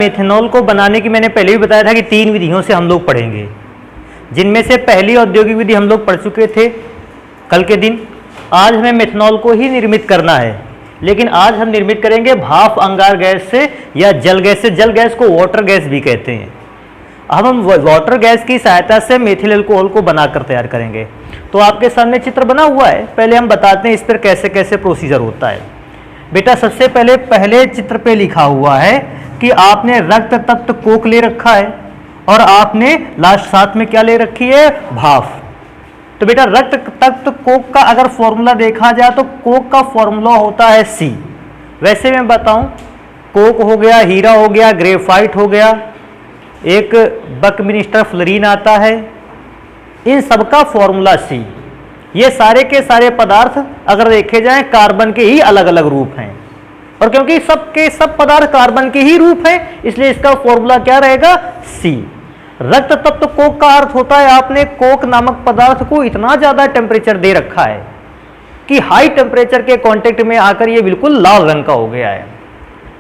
Methanol को बनाने की मैंने पहले भी बताया था कि 3 विधियों से हम लोग पढ़ेंगे, जिनमें से पहली औद्योगिक विधि हम लोग पढ़ चुके थे कल के दिन। आज हमें मेथनॉल को ही निर्मित करना है, लेकिन आज हम निर्मित करेंगे भाप अंगार गैस से या जल गैस से। जल गैस को वाटर गैस भी कहते हैं। अब हम वाटर गैस की सहायता से मेथिल अल्कोहल को बनाकर तैयार करेंगे। तो आपके सामने चित्र बना हुआ है, पहले हम बताते हैं इस पर कैसे कैसे प्रोसीजर होता है। बेटा सबसे पहले चित्र पे लिखा हुआ है कि आपने रक्त तत्व कोक ले रखा है और आपने लास्ट साथ में क्या ले रखी है, भाप। तो बेटा रक्त तत्व कोक का अगर फॉर्मूला देखा जाए तो कोक का फॉर्मूला होता है C। वैसे मैं बताऊं, कोक हो गया, हीरा हो गया, ग्रेफाइट हो गया, एक बकमिनिस्टर फ्लोरीन आता है, इन सबका फॉर्मूला C। ये सारे के सारे पदार्थ अगर देखे जाएं कार्बन के ही अलग अलग रूप हैं, और क्योंकि सब पदार्थ कार्बन के ही रूप हैं इसलिए इसका फॉर्मूला क्या रहेगा, C। रक्त तत्व कोक का अर्थ होता है आपने कोक नामक पदार्थ को इतना ज्यादा टेम्परेचर दे रखा है कि हाई टेम्परेचर के कांटेक्ट में आकर ये बिल्कुल लाल रंग का हो गया है।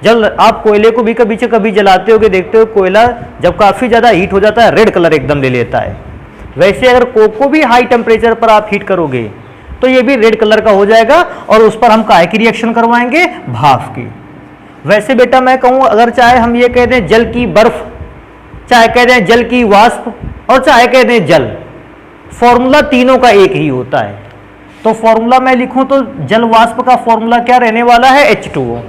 जब आप कोयले को भी कभी जलाते होगे, देखते हो कोयला जब काफी ज्यादा हीट हो जाता है रेड कलर एकदम ले लेता है। वैसे अगर कोक को भी हाई टेम्परेचर पर आप हीट करोगे तो ये भी रेड कलर का हो जाएगा, और उस पर हम काहे की रिएक्शन करवाएंगे, भाप की। वैसे बेटा मैं कहूँ अगर चाहे हम ये कह दें जल की बर्फ, चाहे कह दें जल की वाष्प, और चाहे कह दें जल, फॉर्मूला तीनों का एक ही होता है। तो फॉर्मूला मैं लिखूं तो जल वाष्प का फॉर्मूला क्या रहने वाला है, H2O।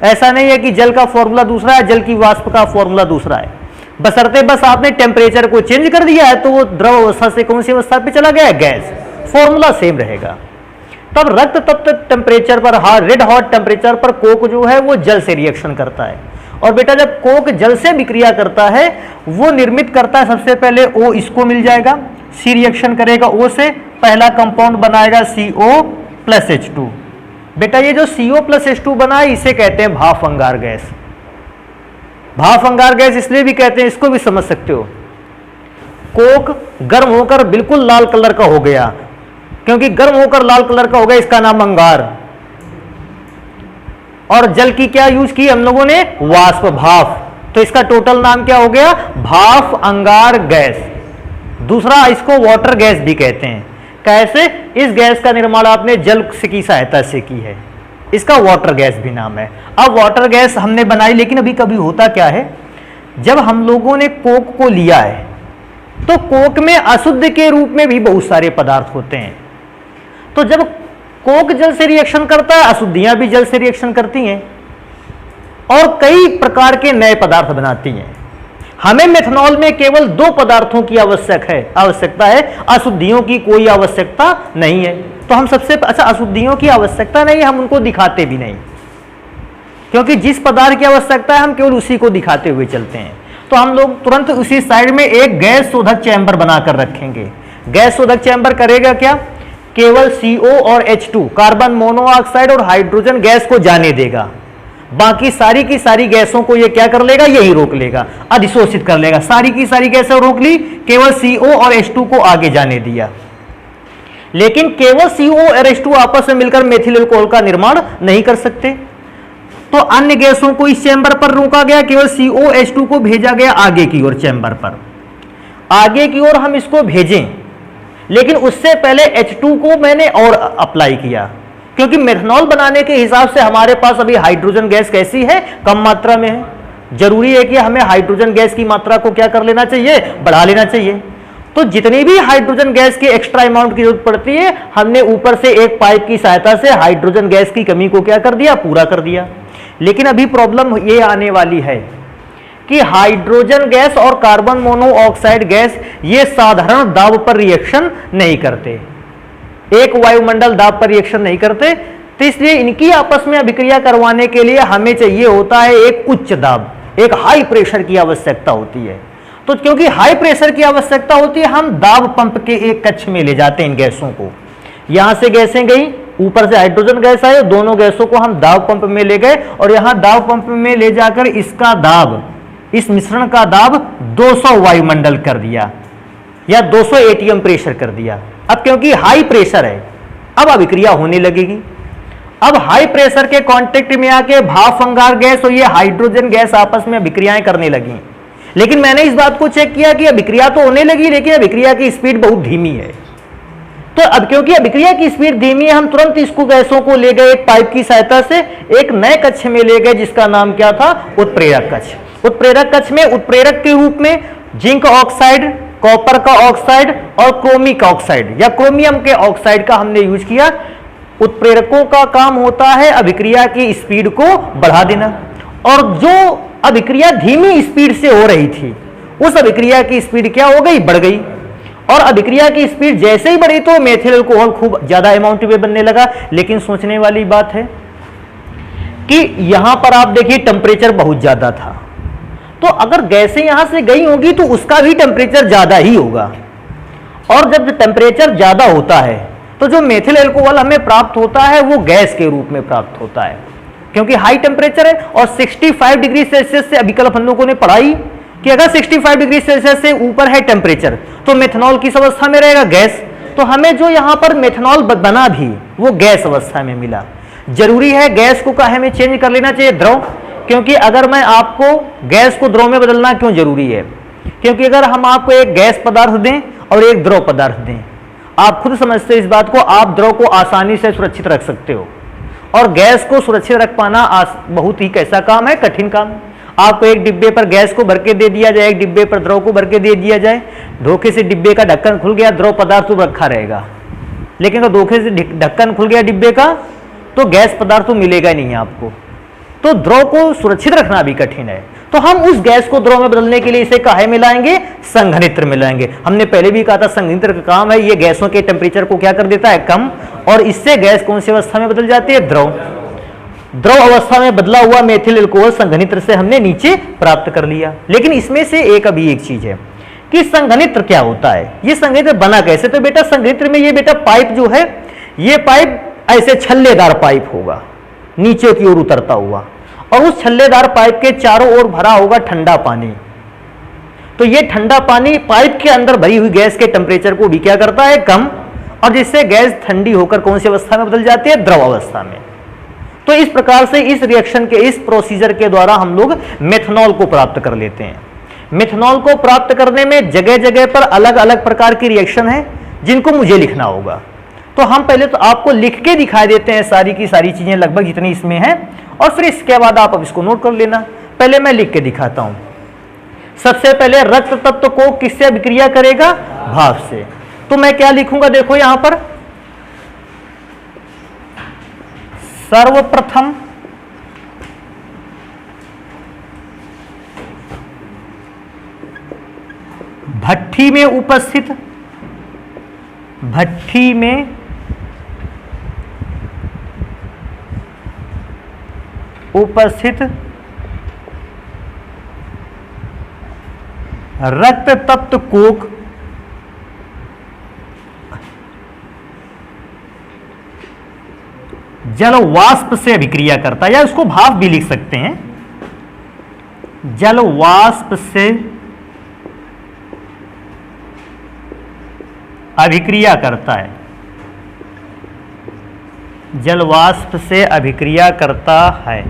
ऐसा नहीं है कि जल का फॉर्मूला दूसरा है, जल की वाष्प का फॉर्मूला दूसरा है। बशर्ते बस आपने टेम्परेचर को चेंज कर दिया है तो वो द्रव अवस्था से कौन सी अवस्था पे चला गया है, गैस। फॉर्मूला सेम रहेगा। तब रक्त तत्व टेम्परेचर पर, रेड हॉट टेम्परेचर पर कोक जो है वो जल से रिएक्शन करता है। और बेटा जब कोक जल से विक्रिया करता है वो निर्मित करता है सबसे पहले O, इसको मिल जाएगा, C रिएक्शन करेगा O से, पहला कंपाउंड बनाएगा CO प्लस H2। बेटा ये जो CO प्लस H2 बना है इसे कहते हैं भाप अंगार गैस। भाप अंगार गैस इसलिए भी कहते हैं, इसको भी समझ सकते हो। कोक गर्म होकर बिल्कुल लाल कलर का हो गया, क्योंकि गर्म होकर लाल कलर का हो गया इसका नाम अंगार। और जल की क्या यूज की हम लोगों ने, वाष्प, भाप। तो इसका टोटल नाम क्या हो गया, भाप अंगार गैस। दूसरा इसको वाटर गैस भी कहते हैं। कैसे, इस गैस का निर्माण आपने जल की सहायता से की है, इसका वाटर गैस भी नाम है। अब वाटर गैस हमने बनाई, लेकिन अभी कभी होता क्या है, जब हम लोगों ने कोक को लिया है तो कोक में अशुद्ध के रूप में भी बहुत सारे पदार्थ होते हैं। तो जब कोक जल से रिएक्शन करता है, अशुद्धियां भी जल से रिएक्शन करती हैं और कई प्रकार के नए पदार्थ बनाती हैं। हमें मेथनॉल में केवल 2 पदार्थों की आवश्यकता है, अशुद्धियों की कोई आवश्यकता नहीं है। तो हम सबसे अच्छा, अशुद्धियों की आवश्यकता नहीं, हम उनको दिखाते भी नहीं, क्योंकि जिस पदार्थ की आवश्यकता है हम केवल उसी को दिखाते हुए चलते हैं। तो हम लोग तुरंत उसी साइड में एक गैस शोधक चैम्बर बनाकर रखेंगे। गैस शोधक चैम्बर करेगा क्या, केवल CO और H2 कार्बन मोनोऑक्साइड और हाइड्रोजन गैस को जाने देगा, बाकी सारी की सारी गैसों को ये क्या कर लेगा, यही रोक लेगा, अधिशोषित कर लेगा। सारी की सारी गैसें रोक ली, केवल CO और H2 को आगे जाने दिया। लेकिन केवल CO और H2 आपस में मिलकर मेथिल अल्कोहल का निर्माण नहीं कर सकते, तो अन्य गैसों को इस चैम्बर पर रोका गया, केवल CO H2 को भेजा गया आगे की ओर चैम्बर पर। आगे की ओर हम इसको भेजें, लेकिन उससे पहले H2 को मैंने और अप्लाई किया, क्योंकि मेथनॉल बनाने के हिसाब से हमारे पास अभी हाइड्रोजन गैस कैसी है, कम मात्रा में है। जरूरी है कि हमें हाइड्रोजन गैस की मात्रा को क्या कर लेना चाहिए, बढ़ा लेना चाहिए। तो जितनी भी हाइड्रोजन गैस की एक्स्ट्रा अमाउंट की जरूरत पड़ती है, हमने ऊपर से एक पाइप की सहायता से हाइड्रोजन गैस की कमी को क्या कर दिया, पूरा कर दिया। लेकिन अभी प्रॉब्लम ये आने वाली है कि हाइड्रोजन गैस और कार्बन मोनोऑक्साइड गैस ये साधारण दाब पर रिएक्शन नहीं करते, एक वायुमंडल दाब पर रिएक्शन नहीं करते। तो इसलिए इनकी आपस में अभिक्रिया करवाने के लिए हमें चाहिए होता है एक उच्च दाब, एक हाई प्रेशर की आवश्यकता होती है। तो क्योंकि हाई प्रेशर की आवश्यकता होती है, हम दाब पंप के एक कक्ष में ले जाते हैं इन गैसों को। यहां से गैसें गई, ऊपर से हाइड्रोजन गैस आए, दोनों गैसों को हम दाब पंप में ले गए और यहां दाब पंप में ले जाकर इसका दाब, इस मिश्रण का दाब 200 वायुमंडल कर दिया या 200 ATM प्रेशर कर दिया। अब क्योंकि हाई प्रेशर है, अब अभिक्रिया होने लगेगी। अब हाई प्रेशर के कांटेक्ट में आके भाप अंगार गैस और ये हाइड्रोजन गैस आपस में अभिक्रियाएं करने लगी। लेकिन मैंने इस बात को चेक किया कि अभिक्रिया तो होने लगी, लेकिन अभिक्रिया की स्पीड बहुत धीमी है। तो अब क्योंकि अभिक्रिया की स्पीड धीमी है, हम तुरंत इसको गैसों को ले गए एक पाइप की सहायता से एक नए कक्ष में ले गए, जिसका नाम क्या था, उत्प्रेरक कक्ष। उत्प्रेरक कक्ष में उत्प्रेरक के रूप में जिंक ऑक्साइड, कॉपर का ऑक्साइड और क्रोमिक ऑक्साइड या क्रोमियम के ऑक्साइड का हमने यूज किया। उत्प्रेरकों का काम होता है अभिक्रिया की स्पीड को बढ़ा देना, और जो अभिक्रिया धीमी स्पीड से हो रही थी उस अभिक्रिया की स्पीड क्या हो गई, बढ़ गई। और अभिक्रिया की स्पीड जैसे ही बढ़ी तो मेथिल अल्कोहल खूब ज्यादा अमाउंट में बनने लगा। लेकिन सोचने वाली बात है कि यहां पर आप देखिए टेम्परेचर बहुत ज्यादा था, तो अगर गैसें यहां से गई होगी तो उसका भी टेम्परेचर ज्यादा ही होगा। और जब टेम्परेचर ज्यादा होता है तो जो मेथिल अल्कोहल हमें प्राप्त होता है वो गैस के रूप में प्राप्त होता है, क्योंकि हाई टेम्परेचर है। और 65 डिग्री सेल्सियस से अभिकल्प हम लोगों ने पढ़ाई कि अगर 65 डिग्री सेल्सियस से ऊपर है टेम्परेचर तो मेथनॉल किस अवस्था में रहेगा, गैस। तो हमें जो यहां पर मेथनॉल बना भी वो गैस अवस्था में मिला। जरूरी है गैस को काहे में चेंज कर लेना चाहिए, द्रव, क्योंकि अगर मैं आपको गैस को द्रव में बदलना क्यों जरूरी है, क्योंकि अगर हम आपको एक गैस पदार्थ दें और एक द्रव पदार्थ दें, आप खुद समझते इस बात को, आप द्रव को आसानी से सुरक्षित रख सकते हो और गैस को सुरक्षित रख पाना बहुत ही कैसा काम है, कठिन काम। आपको एक डिब्बे पर गैस को भर के दे दिया जाए, एक डिब्बे पर द्रव को भर के दे दिया जाए, धोखे से डिब्बे का ढक्कन खुल गया, द्रव पदार्थ तो रखा रहेगा। लेकिन अगर धोखे से ढक्कन खुल गया डिब्बे का तो गैस पदार्थ तो मिलेगा नहीं आपको। तो द्रव को सुरक्षित रखना भी कठिन है। तो हम उस गैस को द्रव में बदलने के लिए इसे काहे में लाएंगे, संघनित्र में लाएंगे। हमने पहले भी कहा था संघनित्र का काम है, ये गैसों के टेम्परेचर को क्या कर देता है, कम, और इससे गैस कौन सी अवस्था में बदल जाती है, द्रव। द्रव अवस्था में बदला हुआ मेथिल अल्कोहल संघनित्र से हमने नीचे प्राप्त कर लिया। लेकिन इसमें से अभी एक चीज है कि संघनित्र क्या होता है, ये संघनित्र बना कैसे। तो बेटा संघनित्र में ये बेटा पाइप जो है, ये पाइप ऐसे छल्लेदार पाइप होगा, नीचे की ओर उतरता हुआ, और उस छल्लेदार पाइप के चारों ओर भरा होगा ठंडा पानी। तो ये ठंडा पानी पाइप के अंदर भरी हुई गैस के टेम्परेचर को भी क्या करता है, कम, और जिससे गैस ठंडी होकर कौन सी अवस्था में बदल जाती है, द्रव अवस्था में। तो इस प्रकार से इस रिएक्शन के इस प्रोसीजर के द्वारा हम लोग मेथनॉल को प्राप्त कर लेते हैं। मेथनॉल को प्राप्त करने में जगह जगह पर अलग अलग प्रकार की रिएक्शन है जिनको मुझे लिखना होगा। तो हम पहले तो आपको लिख के दिखा देते हैं सारी की सारी चीजें लगभग जितनी इसमें है, और फिर इसके बाद आप अब इसको नोट कर लेना। पहले मैं लिख के दिखाता हूं। सबसे पहले रक्त तत्व को किससे अभिक्रिया करेगा, भाप से। तो मैं क्या लिखूंगा, देखो यहां पर सर्वप्रथम भट्ठी में उपस्थित रक्त तत्व कोक जल वाष्प से अभिक्रिया करता है, या उसको भाप भी लिख सकते हैं। जल वाष्प से अभिक्रिया करता है, जल वाष्प से अभिक्रिया करता है।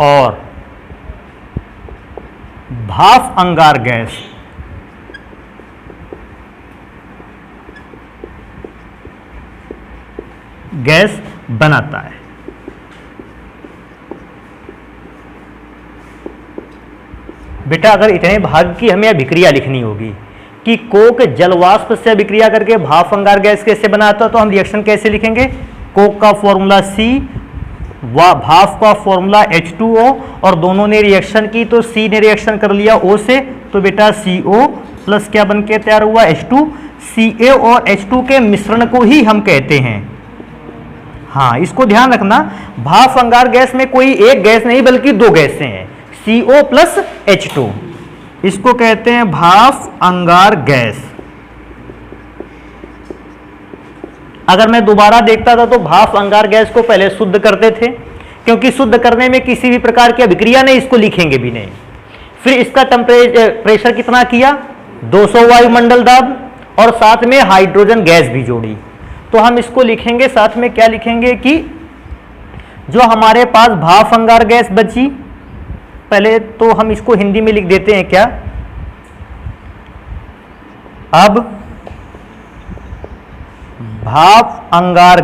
और भाप अंगार गैस बनाता है। बेटा अगर इतने भाग की हमें अभिक्रिया लिखनी होगी कि कोक जलवाष्प से अभिक्रिया करके भाप अंगार गैस कैसे बनाता है, तो हम रिएक्शन कैसे लिखेंगे, कोक का फॉर्मूला C, भाप का फॉर्मूला H2O, और दोनों ने रिएक्शन की तो C ने रिएक्शन कर लिया O से, तो बेटा CO प्लस क्या बन के तैयार हुआ, H2। Ca और H2 के मिश्रण को ही हम कहते हैं, हाँ इसको ध्यान रखना, भाप अंगार गैस में कोई एक गैस नहीं बल्कि दो गैसें हैं, CO प्लस H2, इसको कहते हैं भाप अंगार गैस। अगर मैं दोबारा देखता था तो भाप अंगार गैस को पहले शुद्ध करते थे, क्योंकि शुद्ध करने में किसी भी प्रकार की अभिक्रिया नहीं, इसको लिखेंगे भी नहीं। फिर इसका प्रेशर कितना किया, 200 वायुमंडल दाब, और साथ में हाइड्रोजन गैस भी जोड़ी। तो हम इसको लिखेंगे, साथ में क्या लिखेंगे कि जो हमारे पास भाप अंगार गैस बची, पहले तो हम इसको हिंदी में लिख देते हैं क्या, अब भाप अंगार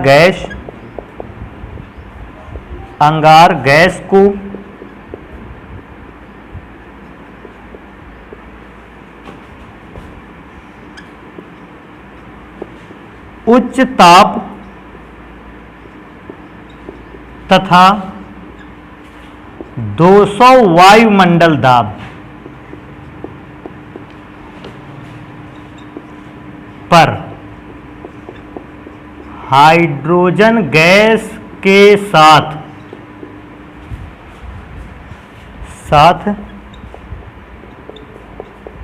गैस को उच्च ताप तथा 200 वायुमंडल दाब पर हाइड्रोजन गैस के साथ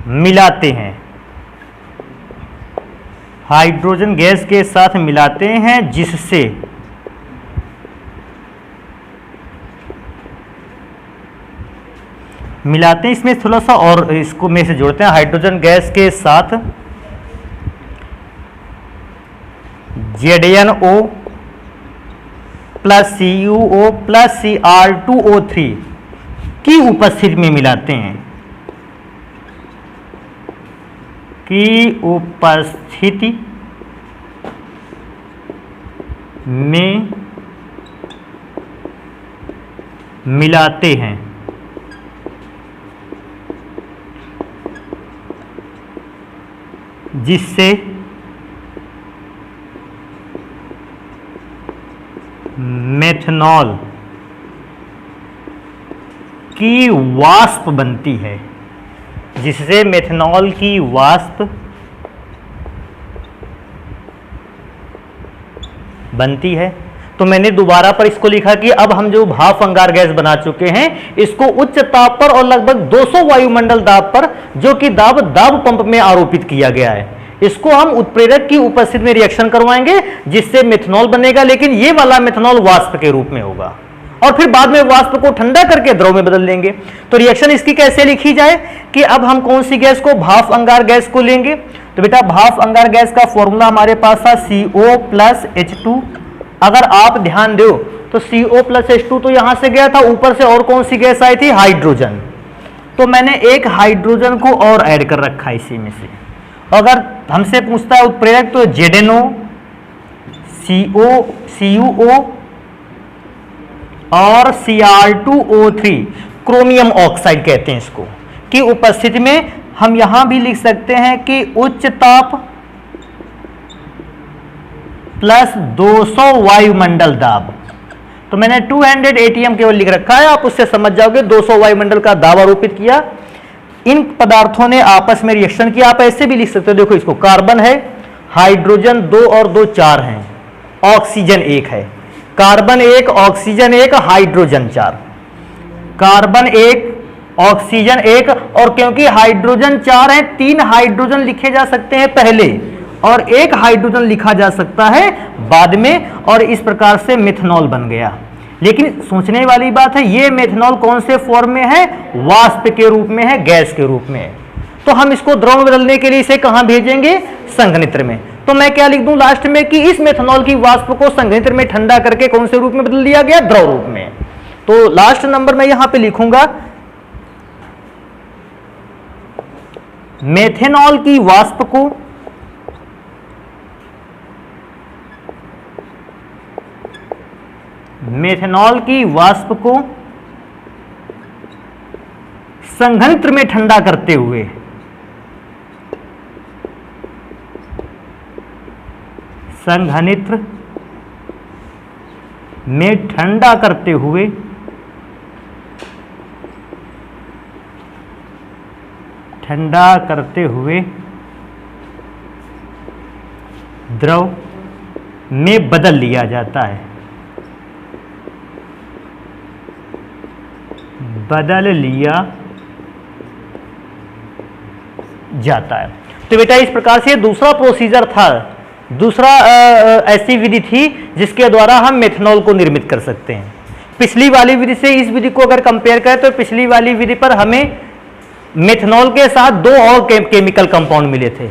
मिलाते हैं, हाइड्रोजन गैस के साथ मिलाते हैं, जिससे मिलाते हैं, इसमें थोड़ा सा और इसको में से जोड़ते हैं, हाइड्रोजन गैस के साथ ZnO plus CuO plus Cr2O3 की उपस्थिति में मिलाते हैं, की उपस्थिति में मिलाते हैं, जिससे मेथनॉल की वाष्प बनती है, जिससे मेथनॉल की वाष्प बनती है। तो मैंने दोबारा पर इसको लिखा कि अब हम जो भाप अंगार गैस बना चुके हैं, इसको उच्च ताप पर और लगभग 200 वायुमंडल दाब पर, जो कि दाब पंप में आरोपित किया गया है, इसको हम उत्प्रेरक की उपस्थिति में रिएक्शन करवाएंगे, जिससे मेथनॉल बनेगा, लेकिन ये वाला मेथनॉल वाष्प के रूप में होगा, और फिर बाद में वाष्प को ठंडा करके द्रव में बदल देंगे। तो रिएक्शन इसकी कैसे लिखी जाए कि अब हम कौन सी गैस को, भाप अंगार गैस को लेंगे। तो बेटा भाप अंगार गैस का फॉर्मूला हमारे पास था CO प्लस H2। अगर आप ध्यान दो तो CO प्लस H2 तो यहां से गया था, ऊपर से और कौन सी गैस आई थी, हाइड्रोजन। तो मैंने एक हाइड्रोजन को और ऐड कर रखा है इसी में से। अगर हमसे पूछता है उत्प्रेरक तो ZnO, CuO और Cr2O3, क्रोमियम ऑक्साइड कहते हैं इसको, की उपस्थिति में हम यहां भी लिख सकते हैं कि उच्च ताप प्लस 200 वायुमंडल दाब। तो मैंने 200 ATM केवल लिख रखा है, आप उससे समझ जाओगे 200 वायुमंडल का दाब आरोपित किया। इन पदार्थों ने आपस में रिएक्शन किया। आप ऐसे भी लिख सकते हो, देखो इसको, कार्बन है, हाइड्रोजन 2 और 2 4 हैं, ऑक्सीजन 1 है, carbon 1 oxygen 1 hydrogen 4, carbon 1 oxygen 1, और क्योंकि हाइड्रोजन 4 है, 3 हाइड्रोजन लिखे जा सकते हैं पहले और 1 हाइड्रोजन लिखा जा सकता है बाद में, और इस प्रकार से मेथनॉल बन गया। लेकिन सोचने वाली बात है, ये मेथनॉल कौन से फॉर्म में है, वाष्प के रूप में है, गैस के रूप में है। तो हम इसको द्रव में बदलने के लिए इसे कहां भेजेंगे, संघनित्र में। तो मैं क्या लिख दूं लास्ट में कि इस मेथनॉल की वाष्प को संघनित्र में ठंडा करके कौन से रूप में बदल दिया गया, द्रव रूप में। तो लास्ट नंबर मैं यहां पे लिखूंगा, मेथनॉल की वाष्प को संघनित्र में ठंडा करते हुए द्रव में बदल लिया जाता है, तो बेटा इस प्रकार से दूसरा प्रोसीजर था, दूसरा ऐसी विधि थी जिसके द्वारा हम मेथनॉल को निर्मित कर सकते हैं। पिछली वाली विधि से इस विधि को अगर कंपेयर करें तो पिछली वाली विधि पर हमें मेथनॉल के साथ 2 और केमिकल कंपाउंड मिले थे,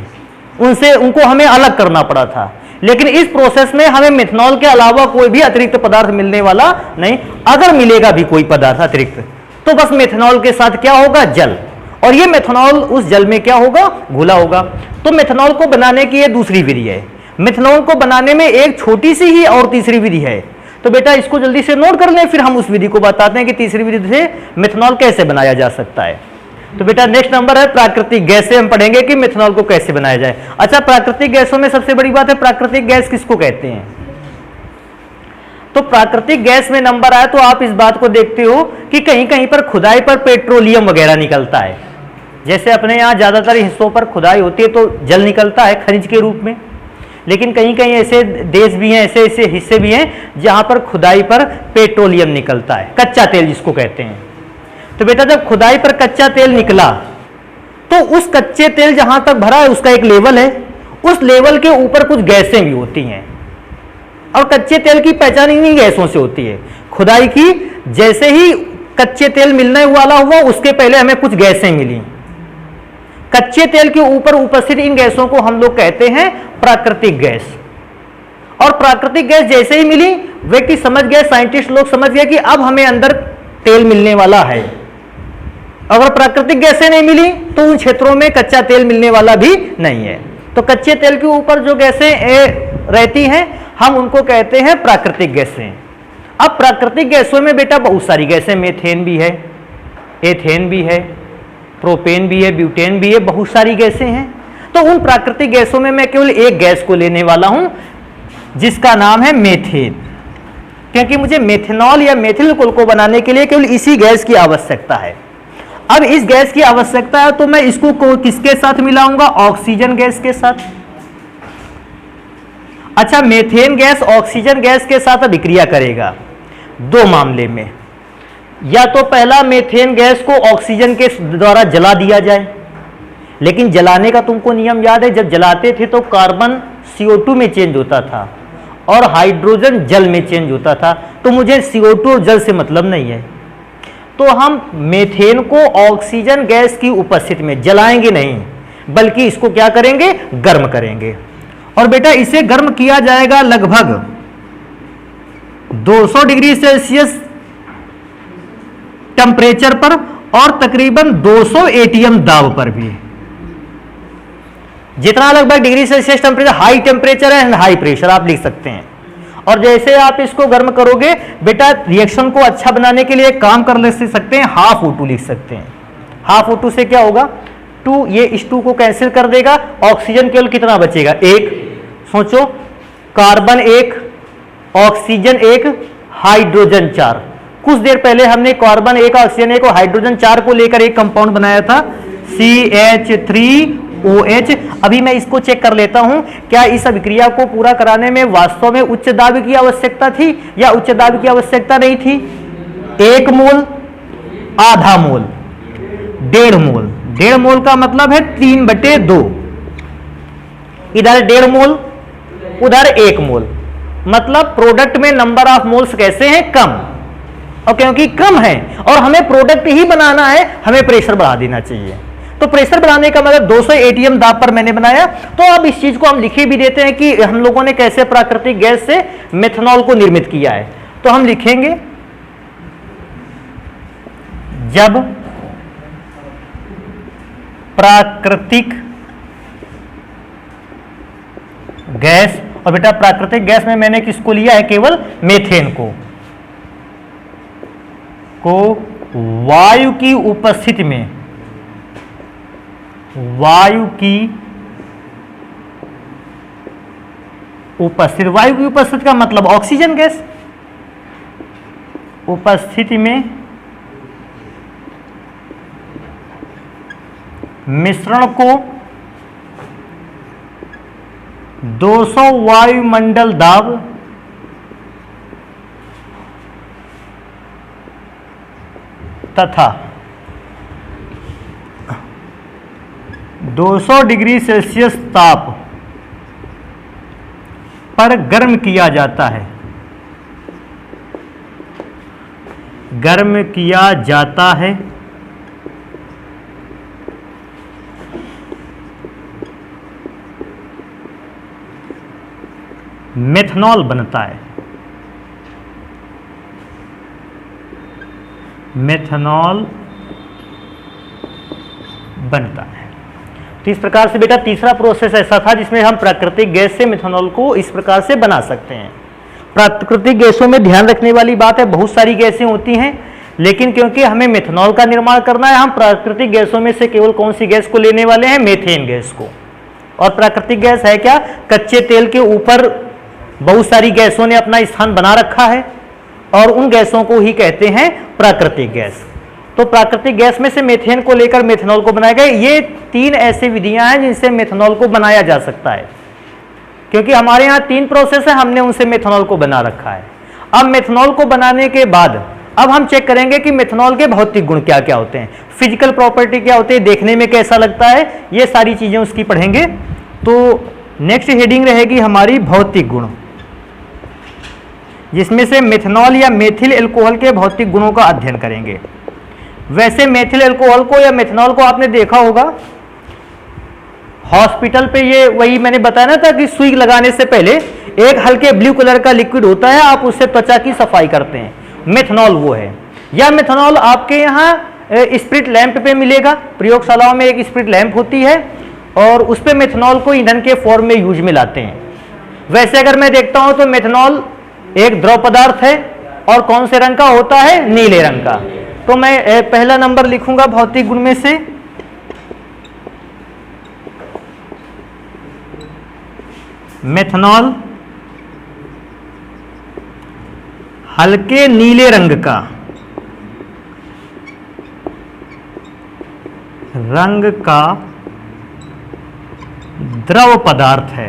उनसे उनको हमें अलग करना पड़ा था। लेकिन इस प्रोसेस में हमें मेथनॉल के अलावा कोई भी अतिरिक्त पदार्थ मिलने वाला नहीं। अगर मिलेगा भी कोई पदार्थ अतिरिक्त तो बस मेथनॉल के साथ क्या होगा, जल, और ये मेथनॉल उस जल में क्या होगा, घुला होगा। तो मेथनॉल को बनाने की ये दूसरी विधि है। मेथनॉल को बनाने में एक छोटी सी ही और तीसरी विधि है। तो बेटा इसको जल्दी से नोट कर लें, फिर हम उस विधि को बताते हैं कि तीसरी विधि से मेथनॉल कैसे बनाया जा सकता है। तो बेटा नेक्स्ट नंबर है प्राकृतिक गैस से हम पढ़ेंगे कि मेथनॉल को कैसे बनाया जाए। अच्छा, प्राकृतिक गैसों में सबसे बड़ी बात है प्राकृतिक गैस किसको कहते हैं। तो प्राकृतिक गैस में नंबर आया तो आप इस बात को देखते हो कि कहीं कहीं पर खुदाई पर पेट्रोलियम वगैरह निकलता है। जैसे अपने यहाँ ज्यादातर हिस्सों पर खुदाई होती है तो जल निकलता है खनिज के रूप में, लेकिन कहीं कहीं ऐसे देश भी हैं, ऐसे ऐसे हिस्से भी हैं जहां पर खुदाई पर पेट्रोलियम निकलता है, कच्चा तेल जिसको कहते हैं। तो बेटा जब खुदाई पर कच्चा तेल निकला तो उस कच्चे तेल जहां तक भरा है उसका एक लेवल है, उस लेवल के ऊपर कुछ गैसें भी होती हैं, और कच्चे तेल की पहचान इन्हीं गैसों से होती है। खुदाई की जैसे ही कच्चे तेल मिलने वाला हुआ उसके पहले हमें कुछ गैसें मिली, कच्चे तेल के ऊपर उपस्थित इन गैसों को हम लोग कहते हैं प्राकृतिक गैस। और प्राकृतिक गैस जैसे ही मिली व्यक्ति समझ गए, साइंटिस्ट लोग समझ गए कि अब हमें अंदर तेल मिलने वाला है। अगर प्राकृतिक गैसें नहीं मिली तो उन क्षेत्रों में कच्चा तेल मिलने वाला भी नहीं है। तो कच्चे तेल के ऊपर जो गैसें रहती हैं हम उनको कहते हैं प्राकृतिक गैसें। अब प्राकृतिक गैसों में बेटा बहुत सारी गैसें, मेथेन भी है, एथेन भी है, प्रोपेन भी है, ब्यूटेन भी है, बहुत सारी गैसें हैं। तो उन प्राकृतिक गैसों में मैं केवल एक गैस को लेने वाला हूं जिसका नाम है मेथेन, क्योंकि मुझे मेथनॉल या मेथिल कुल को बनाने के लिए केवल इसी गैस की आवश्यकता है। अब इस गैस की आवश्यकता है तो मैं इसको किसके साथ मिलाऊंगा, ऑक्सीजन गैस के साथ। अच्छा, मेथेन गैस ऑक्सीजन गैस के साथ अभिक्रिया करेगा दो मामले में, या तो पहला मेथेन गैस को ऑक्सीजन के द्वारा जला दिया जाए, लेकिन जलाने का तुमको नियम याद है, जब जलाते थे तो कार्बन CO2 में चेंज होता था और हाइड्रोजन जल में चेंज होता था। तो मुझे CO2 और जल से मतलब नहीं है, तो हम मेथेन को ऑक्सीजन गैस की उपस्थिति में जलाएंगे नहीं, बल्कि इसको क्या करेंगे, गर्म करेंगे। और बेटा इसे गर्म किया जाएगा लगभग 200 डिग्री सेल्सियस टेम्परेचर पर और तकरीबन 200 ATM दाब पर भी। जितना लगभग degree Celsius temperature, high temperature है, हाई प्रेशर आप लिख सकते हैं। और जैसे आप इसको गर्म करोगे बेटा, रिएक्शन को अच्छा बनाने के लिए काम कर ले सकते हैं, हाफ O2 लिख सकते हैं। हाफ O2 से क्या होगा, 2, ये इस 2 को कैंसिल कर देगा, ऑक्सीजन केवल कितना बचेगा, 1। सोचो, कार्बन 1, ऑक्सीजन 1, हाइड्रोजन 4। कुछ देर पहले हमने कार्बन 1, ऑक्सीजन 1 और हाइड्रोजन 4 को लेकर एक कंपाउंड बनाया था CH3OH। अभी मैं इसको चेक कर लेता हूं, क्या इस अभिक्रिया को पूरा कराने में वास्तव में उच्च दाब की आवश्यकता थी या उच्च दाब की आवश्यकता नहीं थी। 1 मोल, आधा मोल, 1.5 मोल। 1.5 मोल का मतलब है 3/2, इधर 1.5 मोल उधर 1 मोल, मतलब प्रोडक्ट में नंबर ऑफ मोल्स कैसे हैं, कम। और क्योंकि कम है और हमें प्रोडक्ट ही बनाना है, हमें प्रेशर बढ़ा देना चाहिए। तो प्रेशर बढ़ाने का मतलब 200 ATM दाब पर मैंने बनाया। तो अब इस चीज को हम लिखे भी देते हैं कि हम लोगों ने कैसे प्राकृतिक गैस से मेथनॉल को निर्मित किया है। तो हम लिखेंगे, जब प्राकृतिक गैस, और बेटा प्राकृतिक गैस में मैंने किसको लिया है, केवल मेथेन को वायु की उपस्थिति में, वायु की उपस्थिति, वायु की उपस्थिति का मतलब ऑक्सीजन गैस, उपस्थिति में मिश्रण को 200 वायुमंडल दाब तथा 200 डिग्री सेल्सियस ताप पर गर्म किया जाता है, गर्म किया जाता है। मेथनॉल बनता है, मेथनॉल बनता है। तो इस प्रकार से बेटा तीसरा प्रोसेस ऐसा था जिसमें हम प्राकृतिक गैस से मेथनॉल को इस प्रकार से बना सकते हैं। प्राकृतिक गैसों में ध्यान रखने वाली बात है, बहुत सारी गैसें होती हैं, लेकिन क्योंकि हमें मेथनॉल का निर्माण करना है, हम प्राकृतिक गैसों में से केवल कौन सी गैस को लेने वाले हैं? मेथेन गैस को। और प्राकृतिक गैस है क्या? कच्चे तेल के ऊपर बहुत सारी गैसों ने अपना स्थान बना रखा है और उन गैसों को ही कहते हैं प्राकृतिक गैस। तो प्राकृतिक गैस में से मेथेन को लेकर मेथनॉल को बनाया गया। ये 3 ऐसी विधियां हैं जिनसे मेथनॉल को बनाया जा सकता है। क्योंकि हमारे यहाँ 3 प्रोसेस है, हमने उनसे मेथनॉल को बना रखा है। अब मेथनॉल को बनाने के बाद अब हम चेक करेंगे कि मेथनॉल के भौतिक गुण क्या क्या होते हैं, फिजिकल प्रॉपर्टी क्या होती है, देखने में कैसा लगता है, ये सारी चीजें उसकी पढ़ेंगे। तो नेक्स्ट हेडिंग रहेगी हमारी भौतिक गुण, जिसमें से मेथनॉल या मेथिल एल्कोहल के भौतिक गुणों का अध्ययन करेंगे। वैसे मेथिल एल्कोहल को या मेथनॉल को आपने देखा होगा हॉस्पिटल पे, ये वही मैंने बताया ना था कि सुई लगाने से पहले एक हल्के ब्लू कलर का लिक्विड होता है, आप उससे त्वचा की सफाई करते हैं, मेथनॉल वो है। या मेथनॉल आपके यहाँ स्प्रिट लैंप पे मिलेगा, प्रयोगशालाओं में एक स्प्रिट लैंप होती है और उस पे मेथनॉल को ईंधन के फॉर्म में यूज में लाते हैं। वैसे अगर मैं देखता हूं तो मेथनॉल एक द्रव पदार्थ है और कौन से रंग का होता है? नीले रंग का। तो मैं पहला नंबर लिखूंगा भौतिक गुण में से, मेथनॉल हल्के नीले रंग का द्रव पदार्थ है।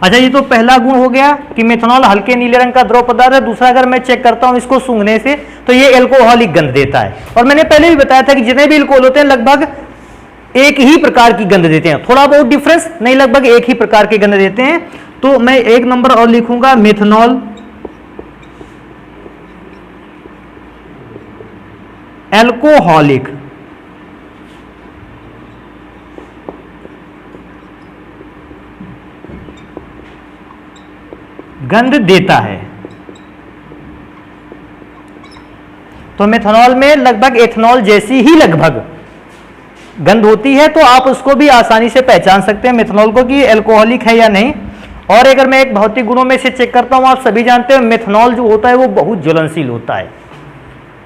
अच्छा, ये तो पहला गुण हो गया कि मेथनॉल हल्के नीले रंग का द्रव पदार्थ है। दूसरा अगर मैं चेक करता हूं इसको सूंघने से तो ये एल्कोहलिक गंध देता है। और मैंने पहले भी बताया था कि जितने भी एल्कोहल होते हैं लगभग एक ही प्रकार की गंध देते हैं, थोड़ा बहुत डिफरेंस नहीं, लगभग एक ही प्रकार की गंध देते हैं। तो मैं एक नंबर और लिखूंगा, मेथनॉल एल्कोहलिक गंध देता है। तो मेथनॉल में लगभग एथनॉल जैसी ही लगभग गंध होती है, तो आप उसको भी आसानी से पहचान सकते हैं मेथनॉल को कि एल्कोहलिक है या नहीं। और अगर मैं एक भौतिक गुणों में से चेक करता हूं, आप सभी जानते हैं मेथनॉल जो होता है वो बहुत ज्वलनशील होता है।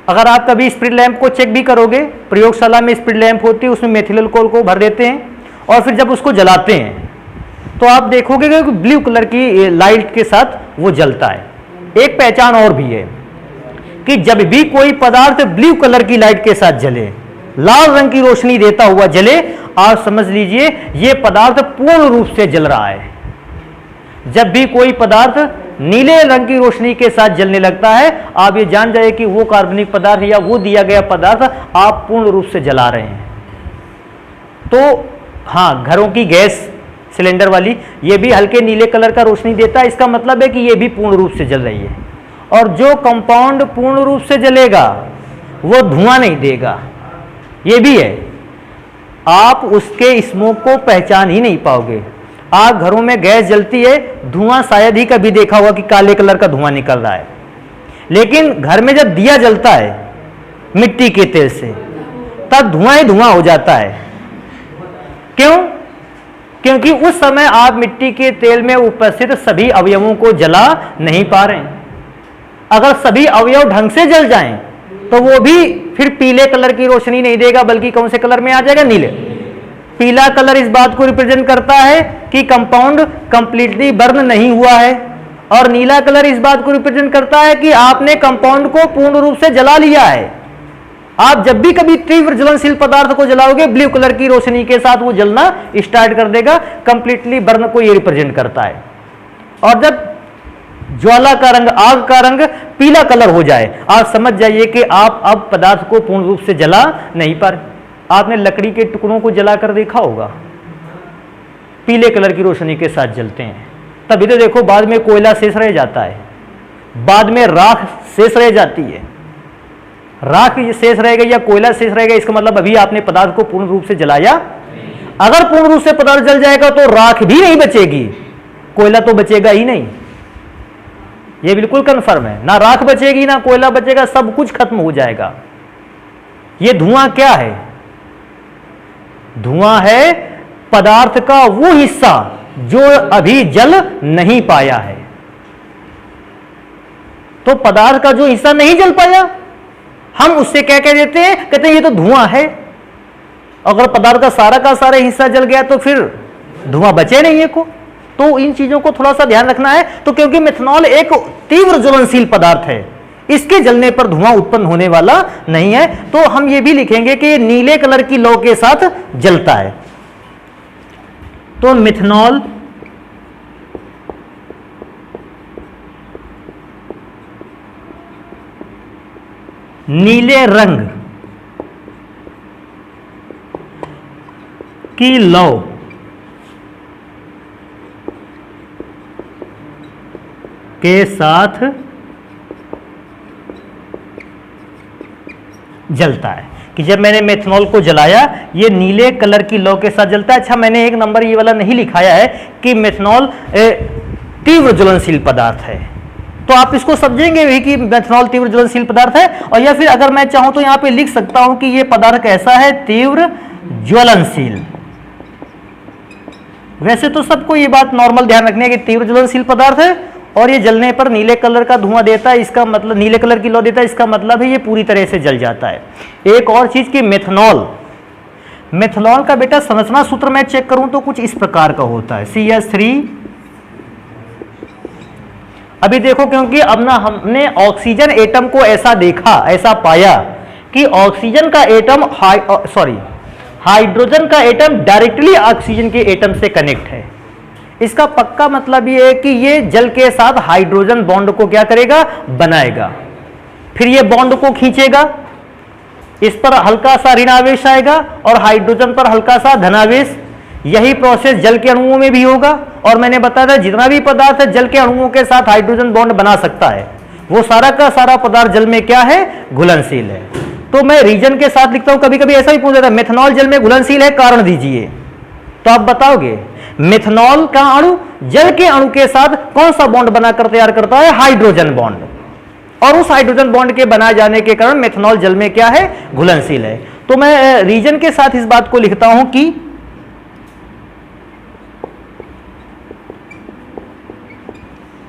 अगर आप कभी स्प्रिट लैंप को चेक भी करोगे, प्रयोगशाला में स्प्रिट लैंप होती है, उसमें मेथिल अल्कोहल को भर देते हैं और फिर जब उसको जलाते हैं तो आप देखोगे कि ब्लू कलर की लाइट के साथ वो जलता है। एक पहचान और भी है कि जब भी कोई पदार्थ ब्लू कलर की लाइट के साथ जले, लाल रंग की रोशनी देता हुआ जले, आप समझ लीजिए ये पदार्थ पूर्ण रूप से जल रहा है। जब भी कोई पदार्थ नीले रंग की रोशनी के साथ जलने लगता है, आप ये जान जाइए कि वो कार्बनिक पदार्थ या वो दिया गया पदार्थ आप पूर्ण रूप से जला रहे हैं। तो हाँ, घरों की गैस सिलेंडर वाली ये भी हल्के नीले कलर का रोशनी देता है, इसका मतलब है कि ये भी पूर्ण रूप से जल रही है। और जो कंपाउंड पूर्ण रूप से जलेगा वो धुआं नहीं देगा, ये भी है। आप उसके स्मोक को पहचान ही नहीं पाओगे। आप घरों में गैस जलती है, धुआं शायद ही कभी देखा होगा कि काले कलर का धुआं निकल रहा है, लेकिन घर में जब दिया जलता है मिट्टी के तेल से तब धुआं ही धुआं हो जाता है। क्यों? क्योंकि उस समय आप मिट्टी के तेल में उपस्थित सभी अवयवों को जला नहीं पा रहे हैं। अगर सभी अवयव ढंग से जल जाएं तो वो भी फिर पीले कलर की रोशनी नहीं देगा, बल्कि कौन से कलर में आ जाएगा? नीले। पीला कलर इस बात को रिप्रेजेंट करता है कि कंपाउंड कंप्लीटली बर्न नहीं हुआ है, और नीला कलर इस बात को रिप्रेजेंट करता है कि आपने कंपाउंड को पूर्ण रूप से जला लिया है। आप जब भी कभी तीव्र ज्वलनशील पदार्थ को जलाओगे, ब्लू कलर की रोशनी के साथ वो जलना स्टार्ट कर देगा, कंप्लीटली बर्न को ये रिप्रेजेंट करता है। और जब ज्वाला का रंग, आग का रंग पीला कलर हो जाए, आप समझ जाइए कि आप अब पदार्थ को पूर्ण रूप से जला नहीं पा रहे। आपने लकड़ी के टुकड़ों को जलाकर देखा होगा, पीले कलर की रोशनी के साथ जलते हैं, तभी तो देखो बाद में कोयला शेष रह जाता है, बाद में राख शेष रह जाती है। राख शेष रह गई या कोयला शेष रह गया, इसका मतलब अभी आपने पदार्थ को पूर्ण रूप से जलाया। अगर पूर्ण रूप से पदार्थ जल जाएगा तो राख भी नहीं बचेगी, कोयला तो बचेगा ही नहीं, यह बिल्कुल कंफर्म है। ना राख बचेगी ना कोयला बचेगा, सब कुछ खत्म हो जाएगा। यह धुआं क्या है? धुआं है पदार्थ का वो हिस्सा जो अभी जल नहीं पाया है। तो पदार्थ का जो हिस्सा नहीं जल पाया, हम उससे क्या कह देते हैं? कहते हैं ये तो धुआं है। अगर पदार्थ का सारा हिस्सा जल गया तो फिर धुआं बचे नहीं है को। तो इन चीजों को थोड़ा सा ध्यान रखना है। तो क्योंकि मेथनॉल एक तीव्र ज्वलनशील पदार्थ है, इसके जलने पर धुआं उत्पन्न होने वाला नहीं है, तो हम ये भी लिखेंगे कि नीले कलर की लौ के साथ जलता है। तो मेथनॉल नीले रंग की लौ के साथ जलता है। कि जब मैंने मेथनॉल को जलाया, ये नीले कलर की लौ के साथ जलता है। अच्छा, मैंने एक नंबर ये वाला नहीं लिखाया है कि मेथनॉल तीव्र ज्वलनशील पदार्थ है, तो आप इसको समझेंगे भी कि मेथनॉल तीव्र ज्वलनशील पदार्थ है। और या फिर अगर मैं चाहूं तो यहां पे लिख सकता हूं कि यह पदार्थ कैसा है? तीव्र ज्वलनशील। वैसे तो सबको ये बात नॉर्मल ध्यान रखनी है कि तीव्र ज्वलनशील पदार्थ है और ये जलने पर नीले कलर का धुआं देता है, इसका मतलब नीले कलर की लौ देता है, इसका मतलब है ये पूरी तरह से जल जाता है। एक और चीज कि मेथनॉल का बेटा संरचना सूत्र मैं चेक करूं तो कुछ इस प्रकार का होता है, CH3। अभी देखो, क्योंकि अब ना हमने ऑक्सीजन एटम को ऐसा देखा, ऐसा पाया कि ऑक्सीजन का एटम हाइड्रोजन का एटम डायरेक्टली ऑक्सीजन के एटम से कनेक्ट है। इसका पक्का मतलब ये है कि ये जल के साथ हाइड्रोजन बॉन्ड को क्या करेगा? बनाएगा। फिर ये बॉन्ड को खींचेगा, इस पर हल्का सा ऋणावेश आएगा और हाइड्रोजन पर हल्का सा धनावेश। यही प्रोसेस जल के अणुओं में भी होगा। और मैंने बताया था जितना भी पदार्थ है जल के अणुओं के साथ हाइड्रोजन बॉन्ड बना सकता है, वो सारा का सारा पदार्थ जल में क्या है? घुलनशील है। तो मैं रीजन के साथ लिखता हूं। कभी कभी ऐसा भी पूछ जाता है मेथनॉल जल में घुलनशील है, कारण दीजिए। तो आप बताओगे मेथनॉल का अणु जल के अणु के साथ कौन सा बॉन्ड बनाकर तैयार करता है? Hydrogen bond. और उस हाइड्रोजन बॉन्ड के बनाए जाने के कारण मेथनॉल जल में क्या है? घुलनशील है। तो मैं रीजन के साथ इस बात को लिखता हूं कि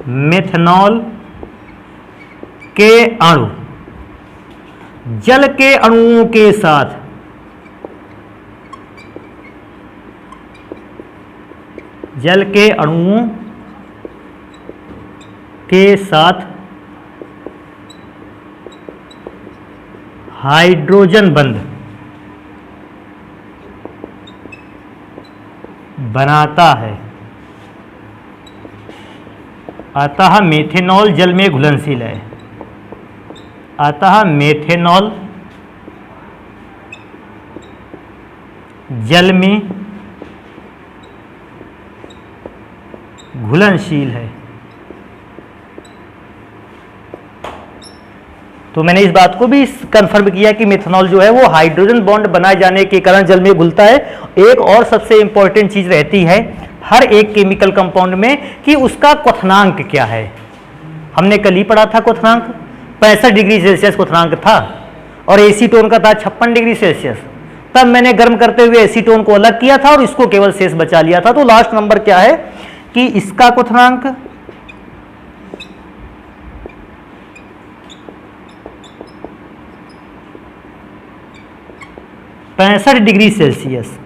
मेथनॉल के अणु जल के अणुओं के साथ हाइड्रोजन बंध बनाता है, अतः मेथनॉल जल में घुलनशील है। अतः मेथनॉल जल में घुलनशील है। तो मैंने इस बात को भी कंफर्म किया कि मेथनॉल जो है वो हाइड्रोजन बॉन्ड बनाए जाने के कारण जल में घुलता है। एक और सबसे इंपॉर्टेंट चीज रहती है हर एक केमिकल कंपाउंड में कि उसका क्वथनांक क्या है। हमने कल ही पढ़ा था क्वथनांक 65 डिग्री सेल्सियस क्वथनांक था और एसीटोन का था 56 डिग्री सेल्सियस। तब मैंने गर्म करते हुए एसीटोन को अलग किया था और इसको केवल शेष बचा लिया था। तो लास्ट नंबर क्या है कि इसका क्वथनांक 65 डिग्री सेल्सियस।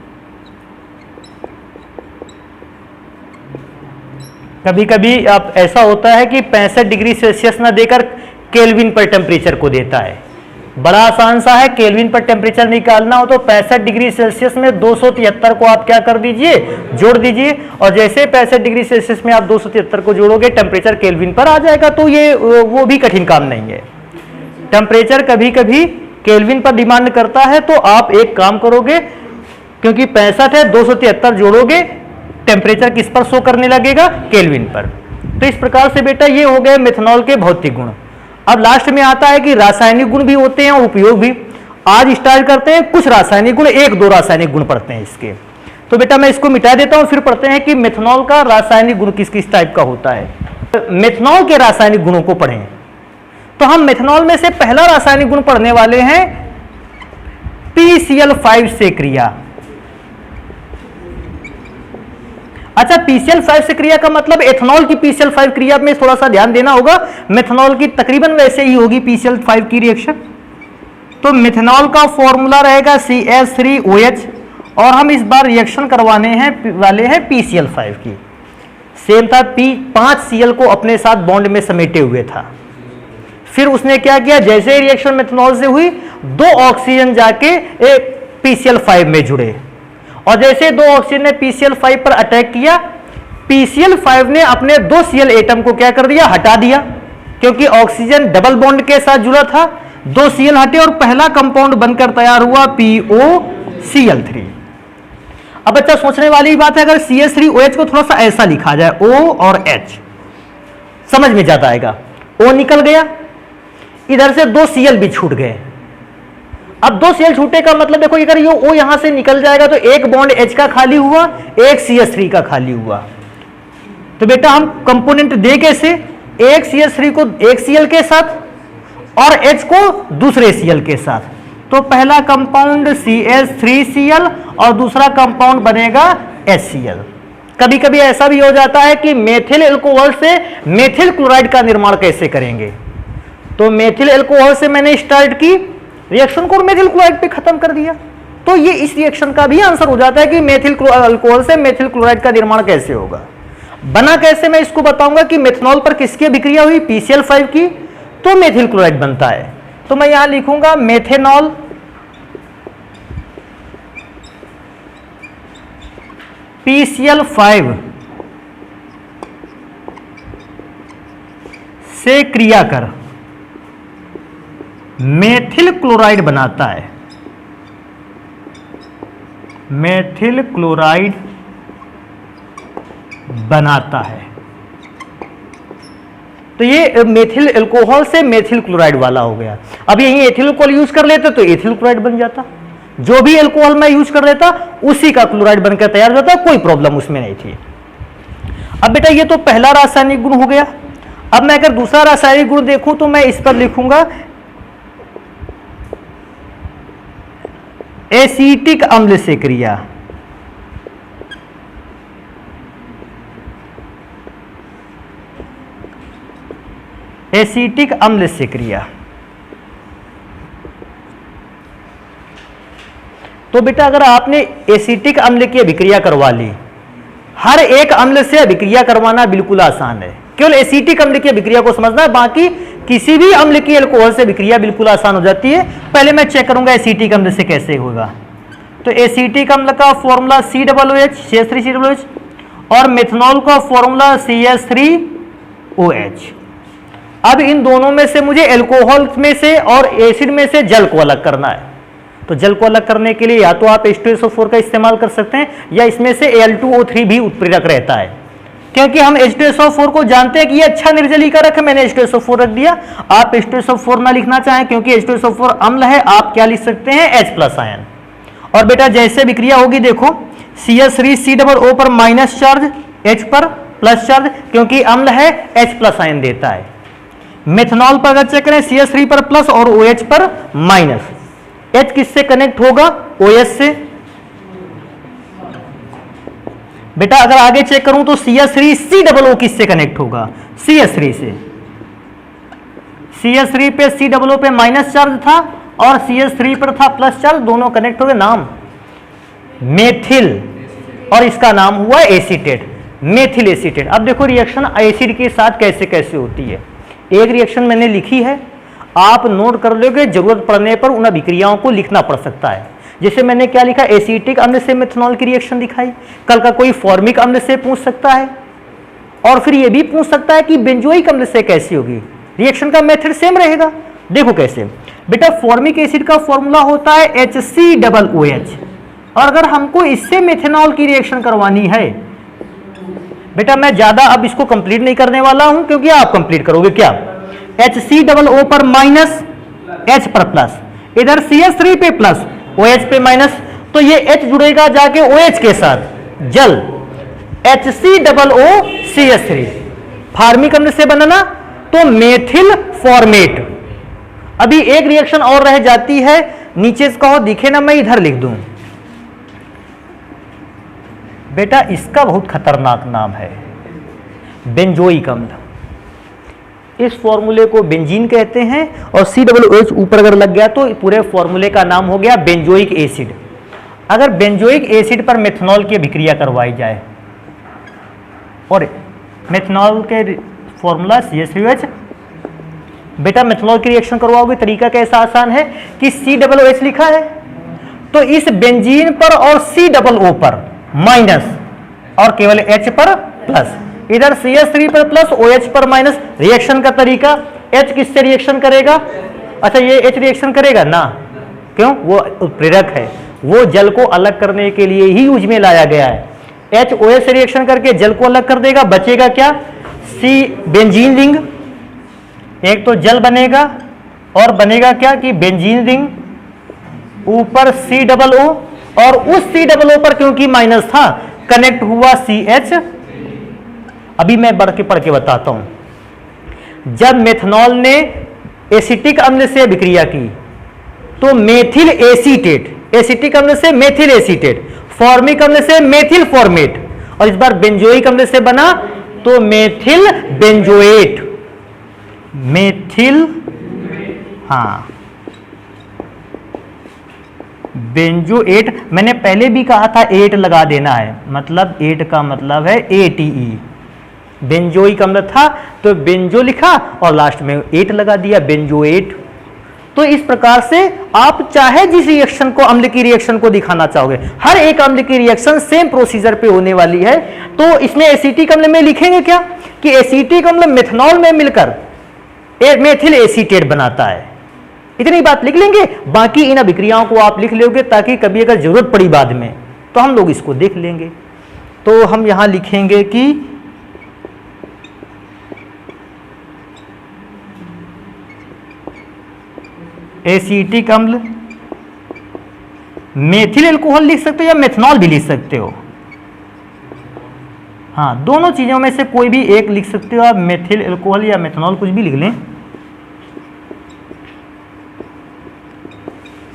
कभी कभी आप ऐसा होता है कि 65 डिग्री सेल्सियस ना देकर केल्विन पर टेम्परेचर को देता है। बड़ा आसान सा है, केल्विन पर टेम्परेचर निकालना हो तो 65 डिग्री सेल्सियस में 273 को आप क्या कर दीजिए? जोड़ दीजिए। और जैसे 65 डिग्री सेल्सियस में आप 273 को जोड़ोगे टेम्परेचर केल्विन पर आ जाएगा। तो ये वो भी कठिन काम नहीं है। टेम्परेचर कभी कभी केल्विन पर डिमांड करता है, तो आप एक काम करोगे, क्योंकि 65 है 273 जोड़ोगे, टेम्परेचर किस पर शो करने लगेगा? केल्विन पर। तो इस प्रकार से बेटा ये हो गए मेथनॉल के भौतिक गुण। अब लास्ट में आता है कि रासायनिक गुण भी होते हैं और उपयोग भी। आज स्टार्ट करते हैं कुछ रासायनिक गुण, 1-2 रासायनिक गुण पढ़ते हैं इसके। तो बेटा मैं इसको मिटा देता हूं, फिर पढ़ते हैं कि मेथनॉल का रासायनिक गुण किस किस टाइप का होता है। मेथनॉल के रासायनिक गुणों को पढ़ें तो हम मेथनॉल में से पहला रासायनिक गुण पढ़ने वाले हैं PCl5 से क्रिया। अच्छा, PCl5 से क्रिया का मतलब एथेनॉल की PCl5 क्रिया में थोड़ा सा ध्यान देना होगा। मेथनॉल की तकरीबन वैसे ही होगी PCl5 की रिएक्शन। तो मेथनॉल का फॉर्मूला रहेगा CH3OH और हम इस बार रिएक्शन करवाने वाले हैं PCl5 की। सेम था, 5 Cl को अपने साथ बॉन्ड में समेटे हुए था। फिर उसने क्या किया, जैसे ही रिएक्शन मेथनॉल से हुई 2 ऑक्सीजन जाके एक PCl5 में जुड़े और जैसे 2 ऑक्सीजन ने PCl5 पर अटैक किया, PCl5 ने अपने 2 Cl एटम को क्या कर दिया, हटा दिया, क्योंकि ऑक्सीजन डबल बॉन्ड के साथ जुड़ा था। 2 Cl हटे और पहला कंपाउंड बनकर तैयार हुआ POCl3। अब बच्चा सोचने वाली बात है, अगर CH3OH को थोड़ा सा ऐसा लिखा जाए, O और H, समझ में ज्यादा आएगा। O निकल गया, इधर से 2 Cl भी छूट गए। अब 2 Cl छूटे का मतलब देखो, अगर ये O यहां से निकल जाएगा तो एक बॉन्ड H का खाली हुआ, एक CH3 का खाली हुआ। तो बेटा हम कंपोनेंट दे कैसे, एक CH3 को एक Cl के साथ और H को दूसरे Cl के साथ। तो पहला कंपाउंड CH3Cl और दूसरा कंपाउंड बनेगा HCl। कभी कभी ऐसा भी हो जाता है कि मेथिल एल्कोहल से मेथिल क्लोराइड का निर्माण कैसे करेंगे। तो मेथिल एल्कोहल से मैंने स्टार्ट की रिएक्शन को मेथिल क्लोराइड पे खत्म कर दिया। तो ये इस रिएक्शन का भी आंसर हो जाता है कि मेथिल अल्कोहल से मेथिल क्लोराइड का निर्माण कैसे होगा। बना कैसे, मैं इसको बताऊंगा कि मेथनॉल पर किसकी अभिक्रिया हुई, PCl5 की, तो मेथिल क्लोराइड बनता है। तो मैं यहां लिखूंगा मेथेनॉल PCl5 से क्रिया कर मेथिल क्लोराइड बनाता है। मेथिल क्लोराइड बनाता है। तो ये मेथिल अल्कोहल से मेथिल क्लोराइड वाला हो गया। अब यही एथिल अल्कोहल यूज कर लेते तो एथिल क्लोराइड बन जाता। जो भी अल्कोहल मैं यूज कर लेता उसी का क्लोराइड बनकर तैयार हो जाता, कोई प्रॉब्लम उसमें नहीं थी। अब बेटा ये तो पहला रासायनिक गुण हो गया। अब मैं अगर दूसरा रासायनिक गुण देखूं तो मैं इस पर लिखूंगा एसीटिक अम्ल से क्रिया। एसीटिक अम्ल से क्रिया। तो बेटा अगर आपने एसीटिक अम्ल की अभिक्रिया करवा ली, हर एक अम्ल से अभिक्रिया करवाना बिल्कुल आसान है, केवल एसीटिक अम्ल की अभिक्रिया को समझना है, बाकी किसी भी अम्ल की अल्कोहल से अभिक्रिया बिल्कुल आसान हो जाती है। पहले मैं चेक करूंगा एसीटिक अम्ल से कैसे होगा। तो एसीटिक अम्ल का फॉर्मूला COOH और मेथनॉल का फॉर्मूला CH3OH। अब इन दोनों में से मुझे अल्कोहल में से और एसिड में से जल को अलग करना है। तो जल को अलग करने के लिए या तो आप H2SO4 का इस्तेमाल कर सकते हैं या इसमें से Al2O3 भी उत्प्रेरक रहता है, क्योंकि हम H2SO4 को जानते हैं कि ये अच्छा निर्जलीकारक है, मैंने H2SO4 रख दिया। आप H2SO4 ना लिखना चाहें क्योंकि H2SO4 अम्ल है, आप क्या लिख सकते हैं, H+ आयन। और बेटा जैसे विक्रिया होगी देखो, CH3COO पर माइनस चार्ज, H पर प्लस चार्ज, क्योंकि अम्ल है H+ आयन देता है। मेथनॉल पर अगर चेक करें CH3 पर प्लस और OH पर माइनस, H किससे कनेक्ट होगा, OH से। बेटा अगर आगे चेक करूं तो CH3COO किससे कनेक्ट होगा, CH3 से। CH3 पे COO पे माइनस चार्ज था और CH3 पर था प्लस चार्ज, दोनों कनेक्ट हो गए, नाम मेथिल, और इसका नाम हुआ एसीटेट, मेथिल एसीटेट। अब देखो रिएक्शन एसिड के साथ कैसे कैसे होती है। एक रिएक्शन मैंने लिखी है, आप नोट कर लोगे, जरूरत पड़ने पर उन अभिक्रियाओं को लिखना पड़ सकता है। जैसे मैंने क्या लिखा, एसीटिक अम्ल से मेथनॉल की रिएक्शन दिखाई, कल का कोई फॉर्मिक अम्ल से पूछ सकता है, और फिर यह भी पूछ सकता है कि बेंजोइक अम्ल से कैसी होगी। रिएक्शन का मेथड सेम रहेगा। देखो कैसे, बेटा फॉर्मिक एसिड का फॉर्मूला होता है HCOOH, और अगर हमको इससे मेथनॉल की रिएक्शन करवानी है, बेटा मैं ज्यादा अब इसको कंप्लीट नहीं करने वाला हूं क्योंकि आप कंप्लीट करोगे। क्या, HCOO पर माइनस, H पर प्लस, इधर CH3 पे प्लस, OH पे माइनस, तो ये H जुड़ेगा जाके OH के साथ, जल HCOOCH3 फार्मिक अम्ल से बनाना, तो मेथिल फॉर्मेट। अभी एक रिएक्शन और रह जाती है, नीचे से कहो दिखे ना, मैं इधर लिख दूं। बेटा इसका बहुत खतरनाक नाम है, बेंजोइक अम्ल। इस फॉर्मूले को बेंजीन कहते हैं, और COOH ऊपर अगर लग गया तो पूरे फॉर्मूले का नाम हो गया बेंजोइक एसिड। अगर बेंजोइक एसिड पर मेथनॉल की अभिक्रिया करवाई जाए, और मेथनॉल के फॉर्मूला CH3OH, बेटा मेथनॉल की रिएक्शन करवाओगे, तरीका कैसा आसान है कि COOH लिखा है, तो इस बेंजीन पर और COO पर माइनस, और केवल H पर प्लस, इधर CH3 पर प्लस, OH पर माइनस। रिएक्शन का तरीका, H किससे रिएक्शन करेगा? अच्छा ये H रिएक्शन करेगा ना, क्यों? वो उत्प्रेरक है, वो जल को अलग करने के लिए ही यूज में लाया गया है। H OH से रिएक्शन करके जल को अलग कर देगा, बचेगा क्या? C बेंजीन रिंग, एक तो जल बनेगा, और बनेगा क्या कि बेंजीन रिंग, ऊपर COO, और उस COO पर क्योंकि माइनस था कनेक्ट हुआ CH। अभी मैं पढ़ के बताता हूं। जब मेथनॉल ने एसिटिक अम्ल से अभिक्रिया की तो मेथिल एसीटेट, एसिटिक अम्ल से मेथिल एसीटेट, फॉर्मिक अम्ल से मेथिल फॉर्मेट, और इस बार बेंजोइक अम्ल से बना तो मेथिल बेंजोएट। मेथिल, हाँ बेंजोएट। मैंने पहले भी कहा था 8 लगा देना है, मतलब 8 का मतलब है ATE। बेंजोइक अम्ल था तो बेंजो लिखा और लास्ट में 8 लगा दिया, बेंजोएट। तो इस प्रकार से आप चाहे जिस रिएक्शन को, अम्ल की रिएक्शन को दिखाना चाहोगे, हर एक अम्ल की रिएक्शन सेम प्रोसीजर पे होने वाली है। तो इसमें एसिटिक अम्ल में लिखेंगे क्या कि एसिटिक अम्ल मेथनॉल में मिलकर मेथिल एसीटेट बनाता है, इतनी बात लिख लेंगे। बाकी इन अभिक्रियाओं को आप लिख लोगे ताकि कभी अगर जरूरत पड़ी बाद में तो हम लोग इसको देख लेंगे। तो हम यहां लिखेंगे कि एसीटिक अम्ल, मेथिल एल्कोहल लिख सकते हो या मेथनॉल भी लिख सकते हो, हाँ दोनों चीजों में से कोई भी एक लिख सकते हो आप, मेथिल एल्कोहल या मेथनॉल, कुछ भी लिख लें,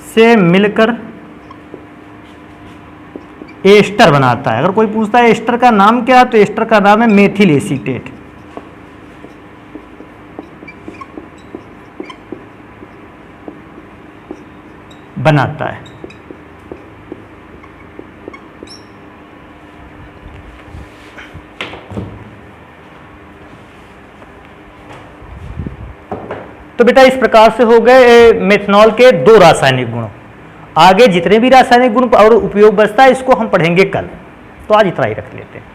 से मिलकर एस्टर बनाता है। अगर कोई पूछता है एस्टर का नाम क्या है, तो एस्टर का नाम है मेथिल एसीटेट। बनाता है। तो बेटा इस प्रकार से हो गए मेथनॉल के 2 रासायनिक गुण। आगे जितने भी रासायनिक गुण और उपयोग बचता है इसको हम पढ़ेंगे कल, तो आज इतना ही रख लेते हैं।